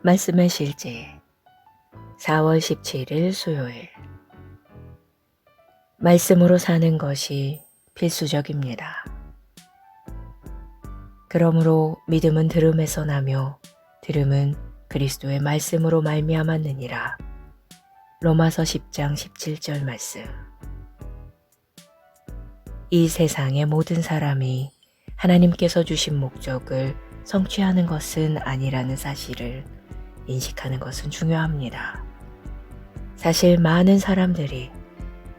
말씀의 실제 4월 17일 수요일. 말씀으로 사는 것이 필수적입니다. 그러므로 믿음은 들음에서 나며 들음은 그리스도의 말씀으로 말미암았느니라. 로마서 10장 17절 말씀. 이 세상의 모든 사람이 하나님께서 주신 목적을 성취하는 것은 아니라는 사실을 인식하는 것은 중요합니다. 사실 많은 사람들이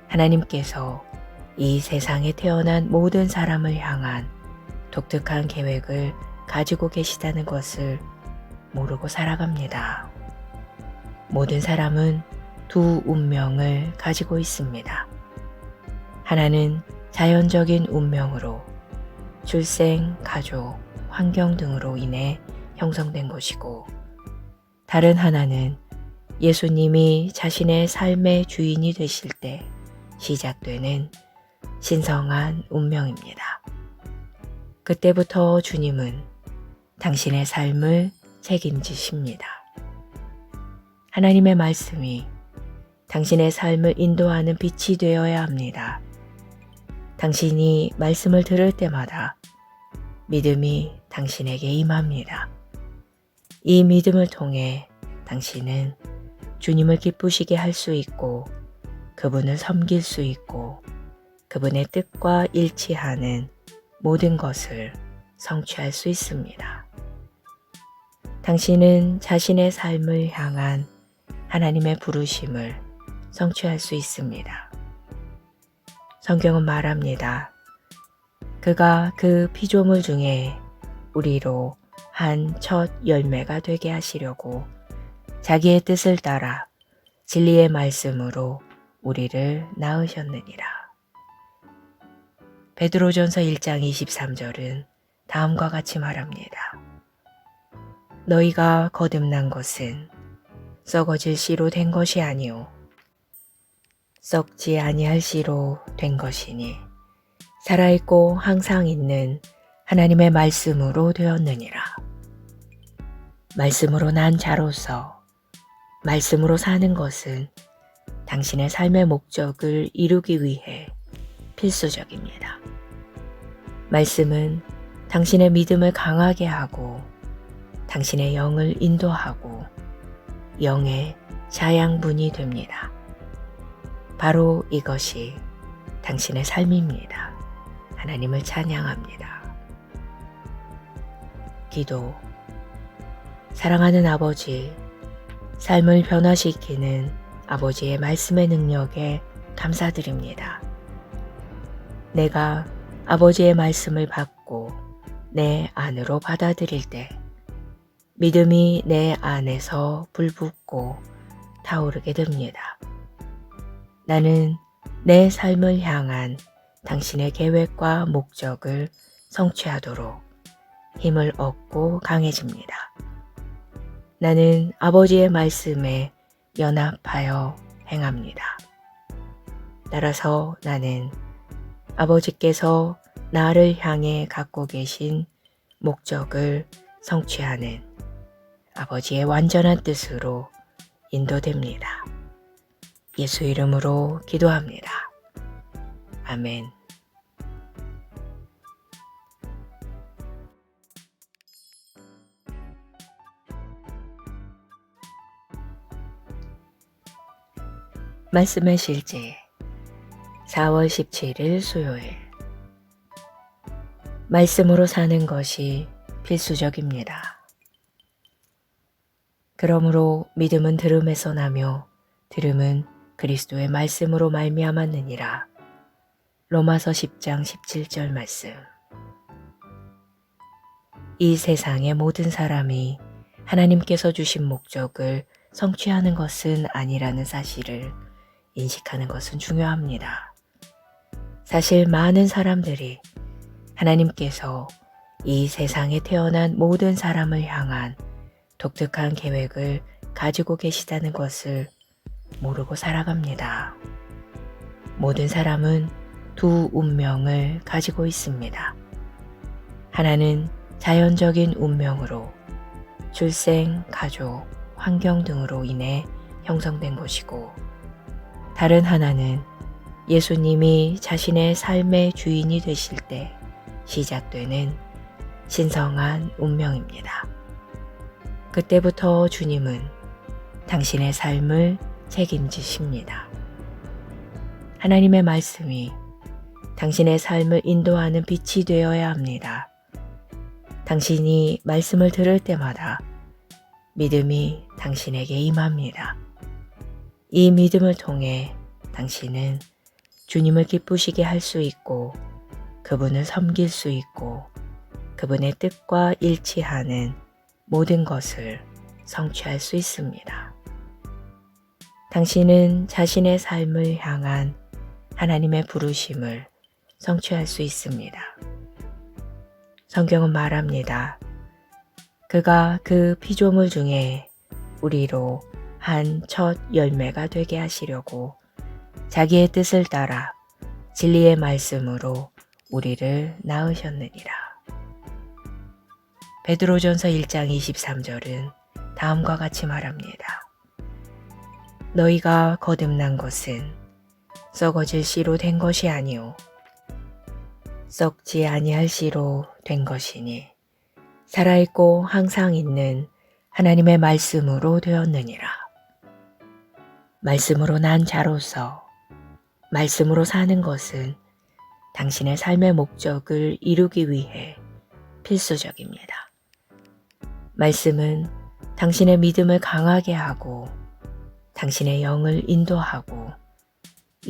하나님께서 이 세상에 태어난 모든 사람을 향한 독특한 계획을 가지고 계시다는 것을 모르고 살아갑니다. 모든 사람은 두 운명을 가지고 있습니다. 하나는 자연적인 운명으로 출생, 가족, 환경 등으로 인해 형성된 것이고, 다른 하나는 예수님이 자신의 삶의 주인이 되실 때 시작되는 신성한 운명입니다. 그때부터 주님은 당신의 삶을 책임지십니다. 하나님의 말씀이 당신의 삶을 인도하는 빛이 되어야 합니다. 당신이 말씀을 들을 때마다 믿음이 당신에게 임합니다. 이 믿음을 통해 당신은 주님을 기쁘시게 할 수 있고, 그분을 섬길 수 있고, 그분의 뜻과 일치하는 모든 것을 성취할 수 있습니다. 당신은 자신의 삶을 향한 하나님의 부르심을 성취할 수 있습니다. 성경은 말합니다. 그가 그 피조물 중에 우리로 한 첫 열매가 되게 하시려고 자기의 뜻을 따라 진리의 말씀으로 우리를 낳으셨느니라. 베드로전서 1장 23절은 다음과 같이 말합니다. 너희가 거듭난 것은 썩어질 씨로 된 것이 아니오 썩지 아니할 씨로 된 것이니 살아있고 항상 있는 하나님의 말씀으로 되었느니라. 말씀으로 난 자로서 말씀으로 사는 것은 당신의 삶의 목적을 이루기 위해 필수적입니다. 말씀은 당신의 믿음을 강하게 하고 당신의 영을 인도하고 영의 자양분이 됩니다. 바로 이것이 당신의 삶입니다. 하나님을 찬양합니다. 기도. 사랑하는 아버지, 삶을 변화시키는 아버지의 말씀의 능력에 감사드립니다. 내가 아버지의 말씀을 받고 내 안으로 받아들일 때 믿음이 내 안에서 불붙고 타오르게 됩니다. 나는 내 삶을 향한 당신의 계획과 목적을 성취하도록 힘을 얻고 강해집니다. 나는 아버지의 말씀에 연합하여 행합니다. 따라서 나는 아버지께서 나를 향해 갖고 계신 목적을 성취하는 아버지의 완전한 뜻으로 인도됩니다. 예수 이름으로 기도합니다. 아멘. 말씀의 실제 4월 17일 수요일. 말씀으로 사는 것이 필수적입니다. 그러므로 믿음은 들음에서 나며 들음은 그리스도의 말씀으로 말미암았느니라. 로마서 10장 17절 말씀. 이 세상의 모든 사람이 하나님께서 주신 목적을 성취하는 것은 아니라는 사실을 인식하는 것은 중요합니다. 사실 많은 사람들이 하나님께서 이 세상에 태어난 모든 사람을 향한 독특한 계획을 가지고 계시다는 것을 모르고 살아갑니다. 모든 사람은 두 운명을 가지고 있습니다. 하나는 자연적인 운명으로 출생, 가족, 환경 등으로 인해 형성된 것이고, 다른 하나는 예수님이 자신의 삶의 주인이 되실 때 시작되는 신성한 운명입니다. 그때부터 주님은 당신의 삶을 책임지십니다. 하나님의 말씀이 당신의 삶을 인도하는 빛이 되어야 합니다. 당신이 말씀을 들을 때마다 믿음이 당신에게 임합니다. 이 믿음을 통해 당신은 주님을 기쁘시게 할 수 있고 그분을 섬길 수 있고 그분의 뜻과 일치하는 모든 것을 성취할 수 있습니다. 당신은 자신의 삶을 향한 하나님의 부르심을 성취할 수 있습니다. 성경은 말합니다. 그가 그 피조물 중에 우리로 한 첫 열매가 되게 하시려고 자기의 뜻을 따라 진리의 말씀으로 우리를 낳으셨느니라. 베드로전서 1장 23절은 다음과 같이 말합니다. 너희가 거듭난 것은 썩어질 씨로 된 것이 아니오 썩지 아니할 씨로 된 것이니 살아있고 항상 있는 하나님의 말씀으로 되었느니라. 말씀으로 난 자로서 말씀으로 사는 것은 당신의 삶의 목적을 이루기 위해 필수적입니다. 말씀은 당신의 믿음을 강하게 하고 당신의 영을 인도하고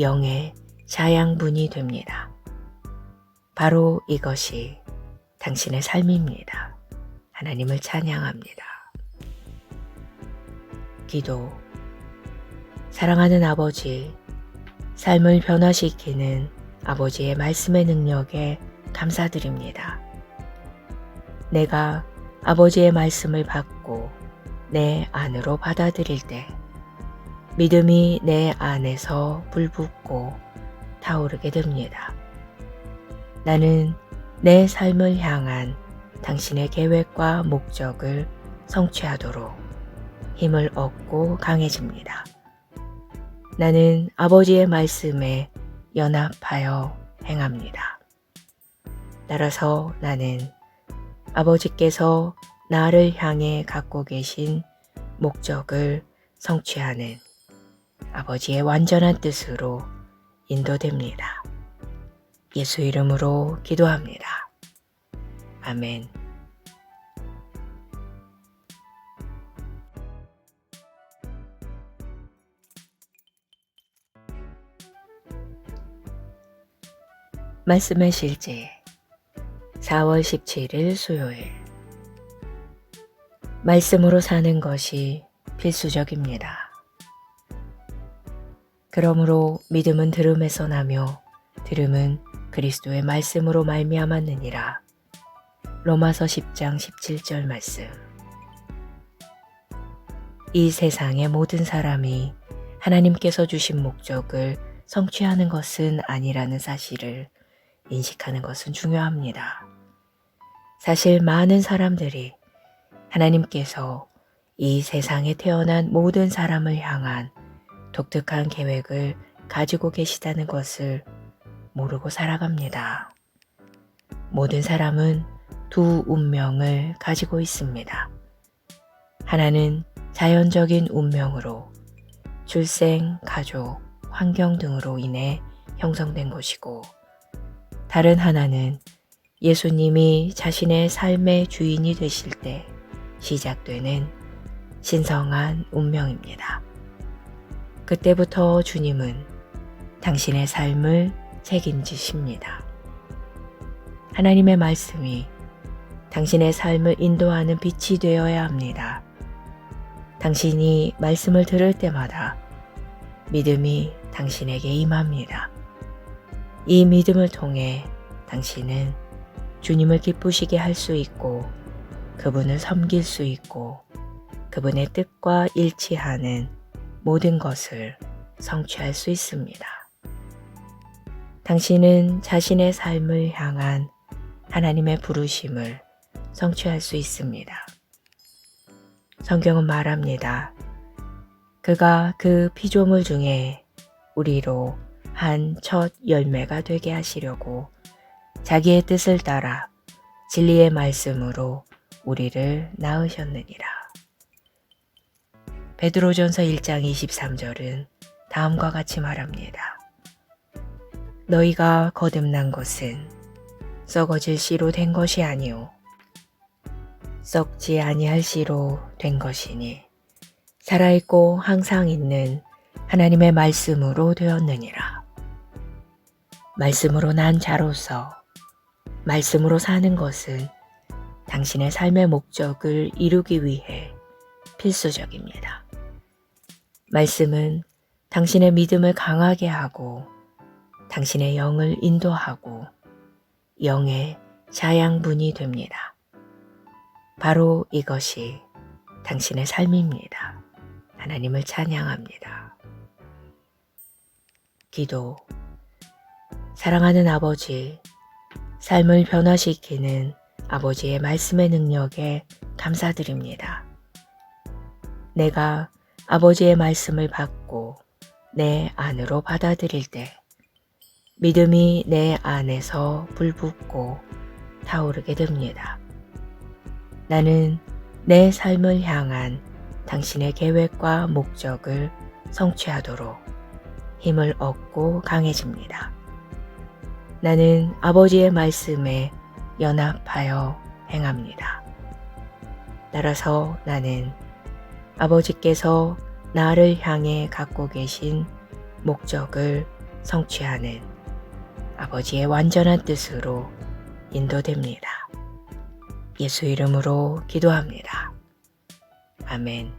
영의 자양분이 됩니다. 바로 이것이 당신의 삶입니다. 하나님을 찬양합니다. 기도. 사랑하는 아버지, 삶을 변화시키는 아버지의 말씀의 능력에 감사드립니다. 내가 아버지의 말씀을 받고 내 안으로 받아들일 때 믿음이 내 안에서 불붙고 타오르게 됩니다. 나는 내 삶을 향한 당신의 계획과 목적을 성취하도록 힘을 얻고 강해집니다. 나는 아버지의 말씀에 연합하여 행합니다. 따라서 나는 아버지께서 나를 향해 갖고 계신 목적을 성취하는 아버지의 완전한 뜻으로 인도됩니다. 예수 이름으로 기도합니다. 아멘. 말씀의 실제 4월 17일 수요일. 말씀으로 사는 것이 필수적입니다. 그러므로 믿음은 들음에서 나며 들음은 그리스도의 말씀으로 말미암았느니라. 로마서 10장 17절 말씀. 이 세상의 모든 사람이 하나님께서 주신 목적을 성취하는 것은 아니라는 사실을 인식하는 것은 중요합니다. 사실 많은 사람들이 하나님께서 이 세상에 태어난 모든 사람을 향한 독특한 계획을 가지고 계시다는 것을 모르고 살아갑니다. 모든 사람은 두 운명을 가지고 있습니다. 하나는 자연적인 운명으로 출생, 가족, 환경 등으로 인해 형성된 것이고, 다른 하나는 예수님이 자신의 삶의 주인이 되실 때 시작되는 신성한 운명입니다. 그때부터 주님은 당신의 삶을 책임지십니다. 하나님의 말씀이 당신의 삶을 인도하는 빛이 되어야 합니다. 당신이 말씀을 들을 때마다 믿음이 당신에게 임합니다. 이 믿음을 통해 당신은 주님을 기쁘시게 할 수 있고 그분을 섬길 수 있고 그분의 뜻과 일치하는 모든 것을 성취할 수 있습니다. 당신은 자신의 삶을 향한 하나님의 부르심을 성취할 수 있습니다. 성경은 말합니다. 그가 그 피조물 중에 우리로 한 첫 열매가 되게 하시려고 자기의 뜻을 따라 진리의 말씀으로 우리를 낳으셨느니라. 베드로전서 1장 23절은 다음과 같이 말합니다. 너희가 거듭난 것은 썩어질 씨로 된 것이 아니오 썩지 아니할 씨로 된 것이니 살아있고 항상 있는 하나님의 말씀으로 되었느니라. 말씀으로 난 자로서 말씀으로 사는 것은 당신의 삶의 목적을 이루기 위해 필수적입니다. 말씀은 당신의 믿음을 강하게 하고 당신의 영을 인도하고 영의 자양분이 됩니다. 바로 이것이 당신의 삶입니다. 하나님을 찬양합니다. 기도. 사랑하는 아버지, 삶을 변화시키는 아버지의 말씀의 능력에 감사드립니다. 내가 아버지의 말씀을 받고 내 안으로 받아들일 때 믿음이 내 안에서 불붙고 타오르게 됩니다. 나는 내 삶을 향한 당신의 계획과 목적을 성취하도록 힘을 얻고 강해집니다. 나는 아버지의 말씀에 연합하여 행합니다. 따라서 나는 아버지께서 나를 향해 갖고 계신 목적을 성취하는 아버지의 완전한 뜻으로 인도됩니다. 예수 이름으로 기도합니다. 아멘.